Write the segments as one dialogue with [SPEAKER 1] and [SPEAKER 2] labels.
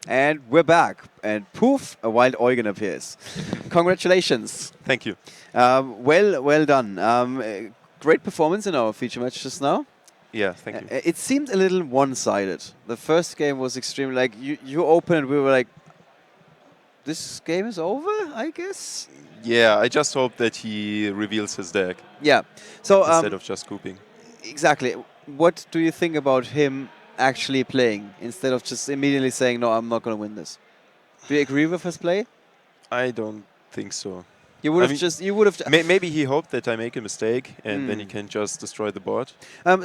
[SPEAKER 1] And we're back. And poof, a wild Eugen appears. Congratulations.
[SPEAKER 2] Thank you.
[SPEAKER 1] Well done. Great performance in our feature match just now.
[SPEAKER 2] Yeah, thank you.
[SPEAKER 1] It seemed a little one-sided. The first game was extremely like you opened and we were like, this game is over, I guess.
[SPEAKER 2] Yeah, I just hope that he reveals his deck
[SPEAKER 1] Yeah. So
[SPEAKER 2] instead of just scooping.
[SPEAKER 1] exactly. What do you think about him actually playing instead of just immediately saying, no, I'm not going to win this? Do you agree with his play?
[SPEAKER 2] I don't think so.
[SPEAKER 1] You would
[SPEAKER 2] I
[SPEAKER 1] have
[SPEAKER 2] mean,
[SPEAKER 1] just. You would have.
[SPEAKER 2] Maybe he hoped that I make a mistake and then he can just destroy the board.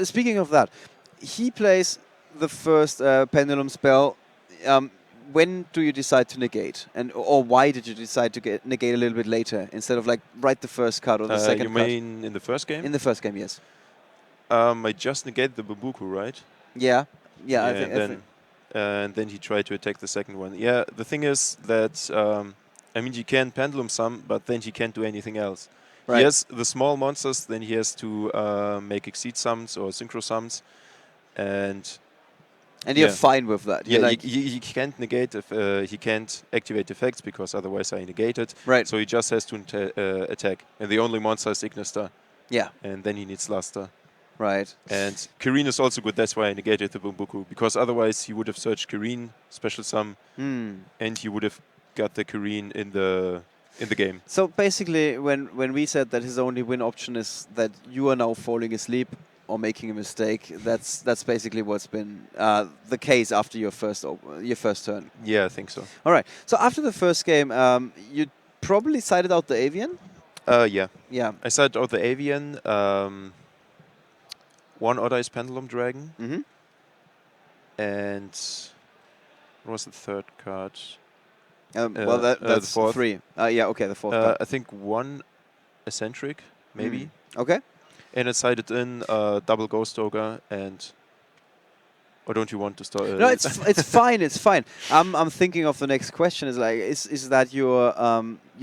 [SPEAKER 1] Speaking of that, he plays the first pendulum spell. When do you decide to negate, or why did you decide to negate a little bit later instead of like right the first card or the second
[SPEAKER 2] You
[SPEAKER 1] card?
[SPEAKER 2] mean in the first game?
[SPEAKER 1] In the first game, yes.
[SPEAKER 2] I just negated the Babuku, right?
[SPEAKER 1] Yeah, yeah. I
[SPEAKER 2] and
[SPEAKER 1] think.
[SPEAKER 2] and then he tried to attack the second one. Yeah, the thing is that I mean, he can pendulum sum, but then he can't do anything else.
[SPEAKER 1] Right.
[SPEAKER 2] He has the small monsters, then he has to make exceed sums or synchro sums, and
[SPEAKER 1] you're fine with that.
[SPEAKER 2] Yeah,
[SPEAKER 1] like
[SPEAKER 2] he can't negate if he can't activate effects because otherwise I negate it.
[SPEAKER 1] Right.
[SPEAKER 2] So he just has to attack, and the only monster is Ignistar.
[SPEAKER 1] Yeah.
[SPEAKER 2] And then he needs Luster.
[SPEAKER 1] Right.
[SPEAKER 2] And Kirin is also good. That's why I negated the Bumbuku, because otherwise he would have searched Kirin special sum, and he would have got the Kirin in the game.
[SPEAKER 1] So basically, when we said that his only win option is that you are now falling asleep or making a mistake, that's basically what's been the case after your first turn.
[SPEAKER 2] Yeah, I think so.
[SPEAKER 1] All right. So after the first game, you probably sided out the Avian.
[SPEAKER 2] Yeah.
[SPEAKER 1] Yeah.
[SPEAKER 2] I sided out the Avian. One Odd Eyes Pendulum Dragon. And what was the third card?
[SPEAKER 1] Well, that's
[SPEAKER 2] the fourth.
[SPEAKER 1] 3. Yeah, okay, the fourth card.
[SPEAKER 2] I think one Eccentric, maybe.
[SPEAKER 1] Okay.
[SPEAKER 2] And I sided in double Ghost Ogre and... Or don't you want to start?
[SPEAKER 1] No, it's fine. It's fine. I'm thinking of the next question. Is like, is that your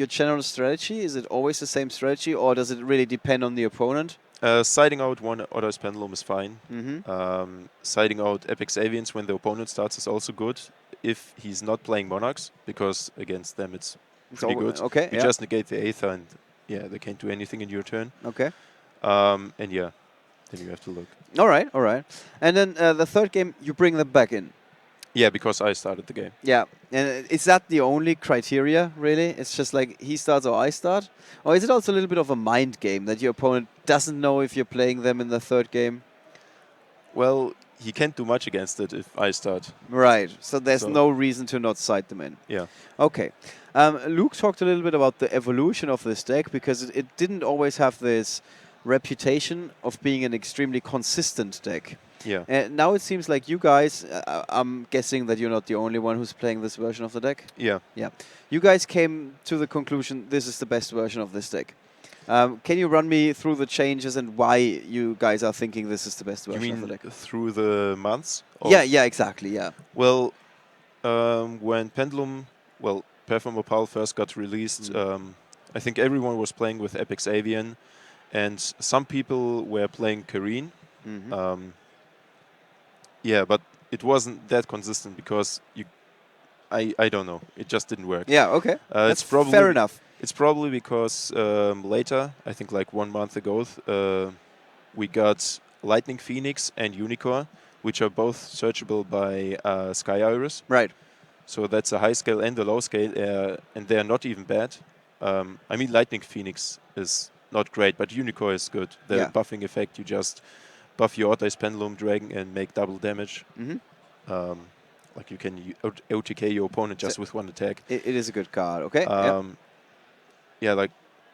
[SPEAKER 1] general strategy? Is it always the same strategy, or does it really depend on the opponent?
[SPEAKER 2] Siding out one Odd Eyes Pendulum is fine. Siding out Apex Avians when the opponent starts is also good if he's not playing Monarchs, because against them it's pretty good.
[SPEAKER 1] Okay.
[SPEAKER 2] You just negate the Aether and they can't do anything in your turn.
[SPEAKER 1] Okay.
[SPEAKER 2] And yeah, then you have to look.
[SPEAKER 1] All right, all right. And then the third game, you bring them back in.
[SPEAKER 2] Yeah, because I started the game.
[SPEAKER 1] Yeah. And is that the only criteria, really? It's just like he starts or I start? Or is it also a little bit of a mind game that your opponent doesn't know if you're playing them in the third game?
[SPEAKER 2] Well, he can't do much against it if I start.
[SPEAKER 1] Right. So there's no reason to not side them in.
[SPEAKER 2] Yeah.
[SPEAKER 1] Okay. Luke talked a little bit about the evolution of this deck, because it didn't always have this reputation of being an extremely consistent deck.
[SPEAKER 2] Yeah.
[SPEAKER 1] Now it seems like you guys, I'm guessing that you're not the only one who's playing this version of the deck.
[SPEAKER 2] Yeah.
[SPEAKER 1] Yeah. You guys came to the conclusion this is the best version of this deck. Can you run me through the changes and why you guys are thinking this is the best version of the deck?
[SPEAKER 2] Through the months?
[SPEAKER 1] Yeah, exactly, yeah.
[SPEAKER 2] Well, when Perform Opal first got released, I think everyone was playing with Apex Avian, and some people were playing Kirin. Yeah, but it wasn't that consistent because I don't know. It just didn't work.
[SPEAKER 1] Yeah, okay. That's
[SPEAKER 2] probably
[SPEAKER 1] fair enough.
[SPEAKER 2] It's probably because later, I think like 1 month ago, we got Lightning Phoenix and Unicorn, which are both searchable by Sky Iris.
[SPEAKER 1] Right.
[SPEAKER 2] So that's a high scale and a low scale, and they're not even bad. I mean, Lightning Phoenix is not great, but Unicorn is good. The buffing effect, you just buff your Odd Eyes Pendulum Dragon and make double damage. Like you can OTK your opponent just with one attack.
[SPEAKER 1] It is a good card, okay.
[SPEAKER 2] Yeah, like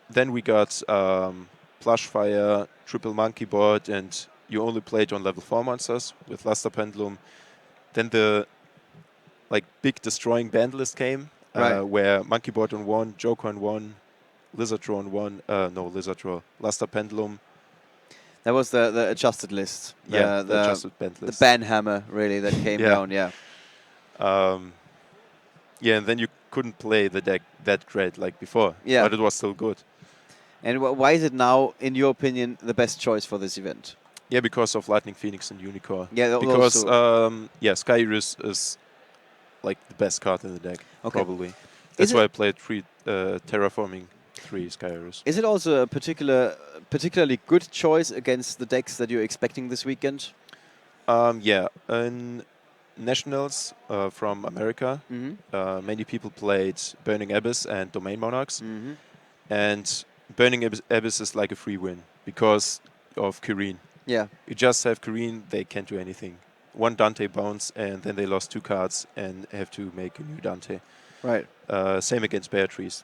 [SPEAKER 2] then we got Plush Fire, Triple Monkey Board, and you only played on level 4 monsters with Luster Pendulum. Then the big destroying band list came, where Monkey Board on 1, Joker on 1, Lizard Draw on 1, Lizard Draw, Luster Pendulum.
[SPEAKER 1] That was the adjusted list.
[SPEAKER 2] The adjusted band list.
[SPEAKER 1] The banhammer, really, that came down, yeah.
[SPEAKER 2] Yeah, and then you couldn't play the deck that great like before, but it was still good.
[SPEAKER 1] And why is it now, in your opinion, the best choice for this event?
[SPEAKER 2] Yeah, because of Lightning Phoenix and Unicorn.
[SPEAKER 1] Yeah,
[SPEAKER 2] because Sky Iris is like the best card in the deck,
[SPEAKER 1] Okay.
[SPEAKER 2] probably. That's
[SPEAKER 1] Is
[SPEAKER 2] why
[SPEAKER 1] it-
[SPEAKER 2] I played Terraforming 3 Sky Arrows.
[SPEAKER 1] Is it also a particularly good choice against the decks that you're expecting this weekend?
[SPEAKER 2] Yeah, in Nationals from America,
[SPEAKER 1] Mm-hmm.
[SPEAKER 2] many people played Burning Abyss and Domain Monarchs,
[SPEAKER 1] Mm-hmm.
[SPEAKER 2] and Burning Abyss is like a free win because of Kireen.
[SPEAKER 1] Yeah.
[SPEAKER 2] You just have Kireen, they can't do anything. One Dante bounce, and then they lost 2 cards and have to make a new Dante.
[SPEAKER 1] Right.
[SPEAKER 2] Same against Beatrice.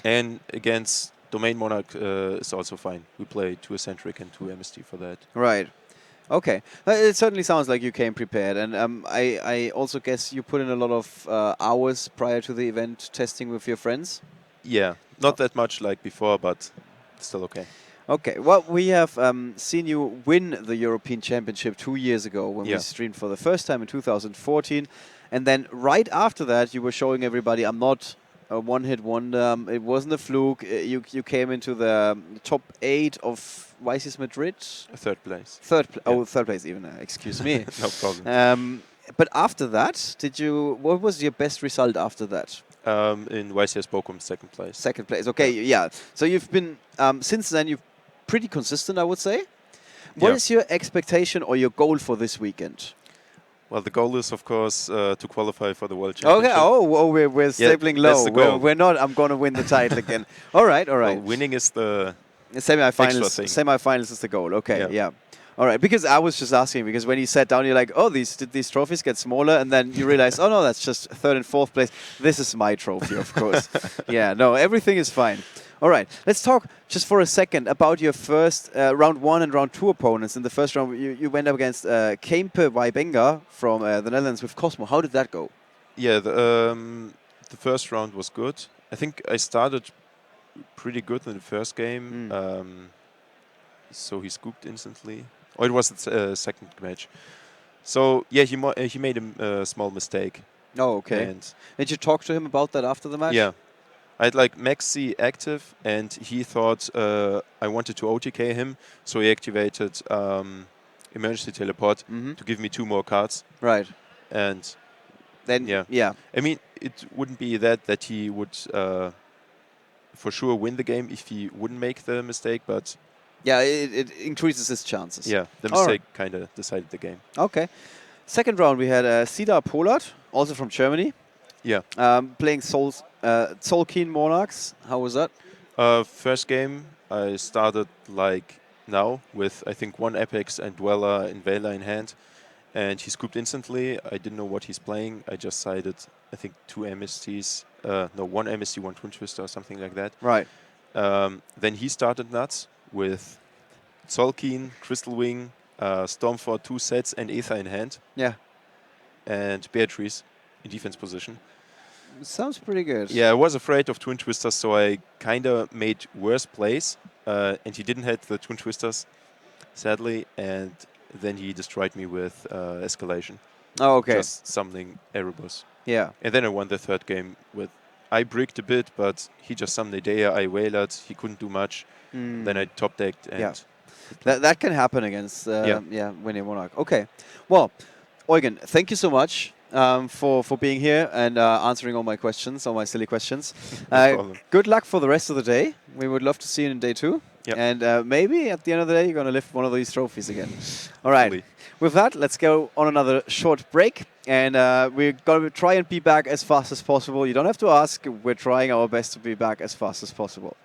[SPEAKER 2] And against Domain Monarch is also fine. We play 2 Eccentric and 2 MST for that.
[SPEAKER 1] Right. Okay. It certainly sounds like you came prepared, and I also guess you put in a lot of hours prior to the event testing with your friends.
[SPEAKER 2] Yeah, not that much like before, but still okay.
[SPEAKER 1] Okay. Well, we have seen you win the European Championship 2 years ago when we
[SPEAKER 2] Yeah.
[SPEAKER 1] streamed for the first time in 2014, and then right after that, you were showing everybody, I'm not a one-hit wonder. It wasn't a fluke. You came into the top 8 of YCS Madrid.
[SPEAKER 2] 3rd place.
[SPEAKER 1] Third place even. Excuse me.
[SPEAKER 2] No problem.
[SPEAKER 1] But after that, what was your best result after that?
[SPEAKER 2] In YCS Bochum, 2nd place.
[SPEAKER 1] Second place. Okay, yeah. So you've been since then. You've pretty consistent, I would say. What
[SPEAKER 2] Yeah.
[SPEAKER 1] is your expectation or your goal for this weekend?
[SPEAKER 2] Well, the goal is, of course, to qualify for the World
[SPEAKER 1] Okay.
[SPEAKER 2] Championship.
[SPEAKER 1] Oh, we're stapling
[SPEAKER 2] that's
[SPEAKER 1] low.
[SPEAKER 2] the goal.
[SPEAKER 1] We're not. I'm going to win the title again. All right. All right.
[SPEAKER 2] Well, winning is the
[SPEAKER 1] Semi-finals.
[SPEAKER 2] thing.
[SPEAKER 1] Semi-finals is the goal. Okay.
[SPEAKER 2] Yeah.
[SPEAKER 1] Yeah. All right. Because I was just asking because when you sat down, you're like, oh, did these trophies get smaller? And then you realize, oh no, that's just 3rd and 4th place. This is my trophy, of course. Yeah. No, everything is fine. All right. Let's talk just for a second about your first round 1 and round 2 opponents. In the first round, you went up against Kempe Weibenga from the Netherlands with Cosmo. How did that go?
[SPEAKER 2] Yeah. The first round was good. I think I started pretty good in the first game. So he scooped instantly. Oh, it was the second match. So yeah, he made a small mistake.
[SPEAKER 1] Oh, okay.
[SPEAKER 2] And
[SPEAKER 1] Did you talk to him about that after the match?
[SPEAKER 2] yeah, I had like Maxi active, and he thought I wanted to OTK him, so he activated emergency teleport to give me 2 more cards.
[SPEAKER 1] Right.
[SPEAKER 2] And
[SPEAKER 1] Then yeah.
[SPEAKER 2] I mean, it wouldn't be that he would for sure win the game if he wouldn't make the mistake, but
[SPEAKER 1] Yeah, it increases his chances.
[SPEAKER 2] yeah, the
[SPEAKER 1] All
[SPEAKER 2] mistake kind of decided the game.
[SPEAKER 1] Okay. Second round, we had Cedar Pollard, also from Germany,
[SPEAKER 2] Yeah.
[SPEAKER 1] playing Solkeen Monarchs. How was that?
[SPEAKER 2] First game, I started like now with I think 1 Apex and Dweller and Vela in hand, and he scooped instantly. I didn't know what he's playing. I just sided I think 2 MSTs, no 1 MST, 1 Twin Twister or something like that.
[SPEAKER 1] Right.
[SPEAKER 2] Then he started nuts with Solkeen, Crystal Wing, Stormford 2 sets and Aether in hand,
[SPEAKER 1] Yeah.
[SPEAKER 2] and Beatrice in defense position.
[SPEAKER 1] Sounds pretty good.
[SPEAKER 2] Yeah, I was afraid of Twin Twisters, so I kind of made worse plays, and he didn't hit the Twin Twisters, sadly, and then he destroyed me with Escalation.
[SPEAKER 1] Oh, okay.
[SPEAKER 2] Just summoning Erebus.
[SPEAKER 1] Yeah.
[SPEAKER 2] And then I won the third game with... I bricked a bit, but he just summoned Idea, I wailered, he couldn't do much. Then I top-decked and...
[SPEAKER 1] Yeah. That can happen against winning Monarch. Okay. Well, Eugen, thank you so much for being here and answering all my questions, all my silly questions.
[SPEAKER 2] No problem.
[SPEAKER 1] Good luck for the rest of the day. We would love to see you in day 2.
[SPEAKER 2] Yep.
[SPEAKER 1] And maybe at the end of the day, you're going to lift one of these trophies again. All right.
[SPEAKER 2] Hopefully.
[SPEAKER 1] With that, let's go on another short break. And we're going to try and be back as fast as possible. You don't have to ask. We're trying our best to be back as fast as possible.